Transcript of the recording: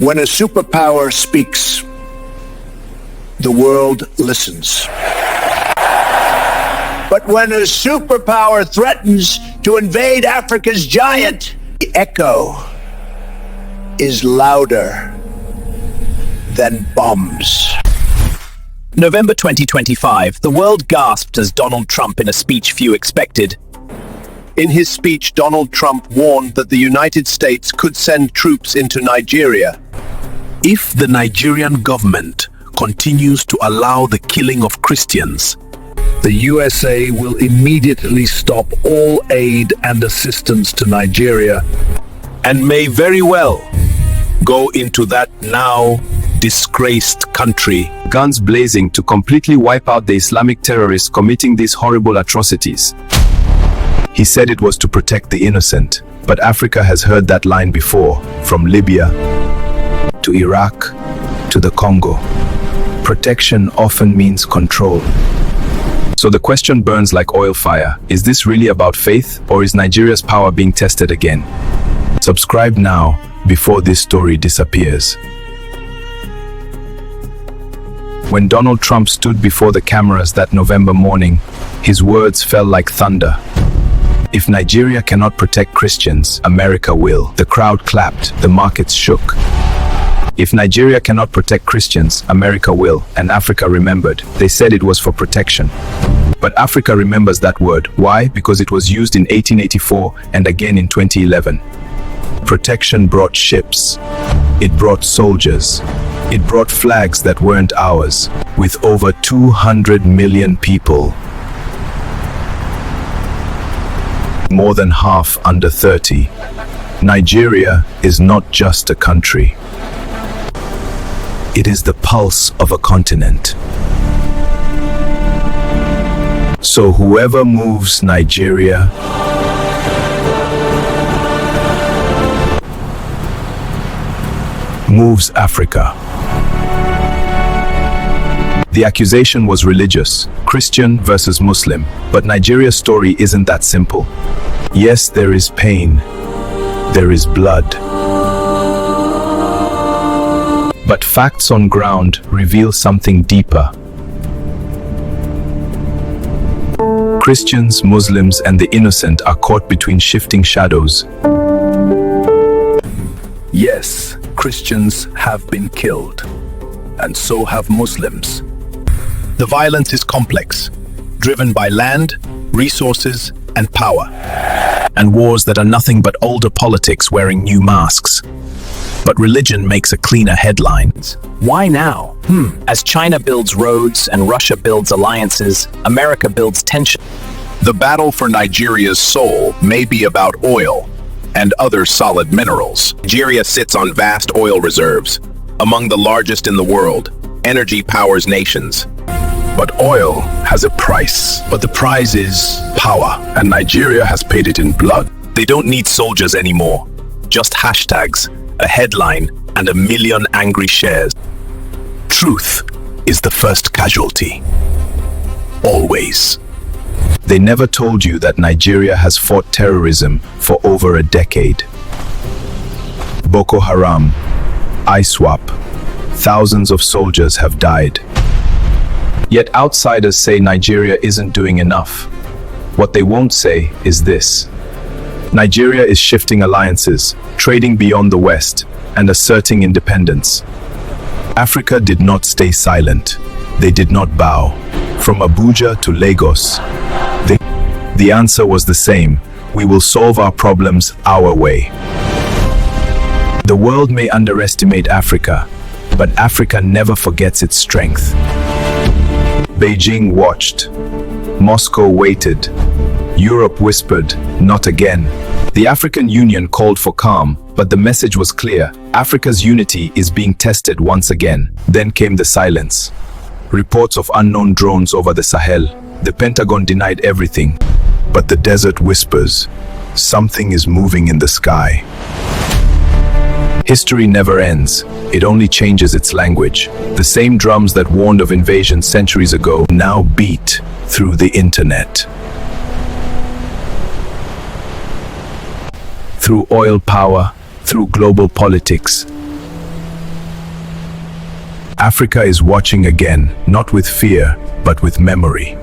When a superpower speaks, the world listens. But when a superpower threatens to invade Africa's giant, the echo is louder than bombs. November 2025, the world gasped as Donald Trump, in a speech few expected. In his speech, Donald Trump warned that the United States could send troops into Nigeria If the Nigerian government continues to allow the killing of Christians, the USA will immediately stop all aid and assistance to Nigeria and may very well go into that now disgraced country, guns blazing, to completely wipe out the Islamic terrorists committing these horrible atrocities. He said it was to protect the innocent, but Africa has heard that line before, from Libya to Iraq to the Congo. Protection often means control. So the question burns like oil fire. Is this really about faith, or is Nigeria's power being tested again? Subscribe now before this story disappears. When Donald Trump stood before the cameras that November morning, his words fell like thunder. If Nigeria cannot protect Christians, America will. The crowd clapped, the markets shook. If Nigeria cannot protect Christians, America will, and Africa remembered. They said it was for protection. But Africa remembers that word. Why? Because it was used in 1884 and again in 2011. Protection brought ships. It brought soldiers. It brought flags that weren't ours. With over 200 million people, more than half under 30, Nigeria is not just a country. It is the pulse of a continent. So whoever moves Nigeria moves Africa. The accusation was religious, Christian versus Muslim, but Nigeria's story isn't that simple. Yes, there is pain, there is blood. But facts on ground reveal something deeper. Christians, Muslims, and the innocent are caught between shifting shadows. Yes, Christians have been killed, and so have Muslims. the violence is complex, driven by land, resources, and power, and wars that are nothing but older politics wearing new masks. But religion makes a cleaner headlines. Why now? As China builds roads and Russia builds alliances, America builds tension. The battle for Nigeria's soul may be about oil and other solid minerals. Nigeria sits on vast oil reserves, among the largest in the world. Energy powers nations. But oil has a price. But the prize is power, and Nigeria has paid it in blood. They don't need soldiers anymore, just hashtags, a headline, and 1 million angry shares. Truth is the first casualty. Always. They never told you that Nigeria has fought terrorism for over a decade. Boko Haram, ISWAP, thousands of soldiers have died. Yet outsiders say Nigeria isn't doing enough. What they won't say is this: Nigeria is shifting alliances, trading beyond the West, and asserting independence. Africa did not stay silent. They did not bow. From Abuja to Lagos, the answer was the same: we will solve our problems our way. The world may underestimate Africa, but Africa never forgets its strength. Beijing watched. Moscow waited. Europe whispered, "Not again." The African Union called for calm, but the message was clear: Africa's unity is being tested once again. Then came the silence. Reports of unknown drones over the Sahel. The Pentagon denied everything, but the desert whispers, something is moving in the sky. History never ends. It only changes its language. The same drums that warned of invasion centuries ago now beat through the internet. Through oil power, through global politics, Africa is watching again, not with fear, but with memory.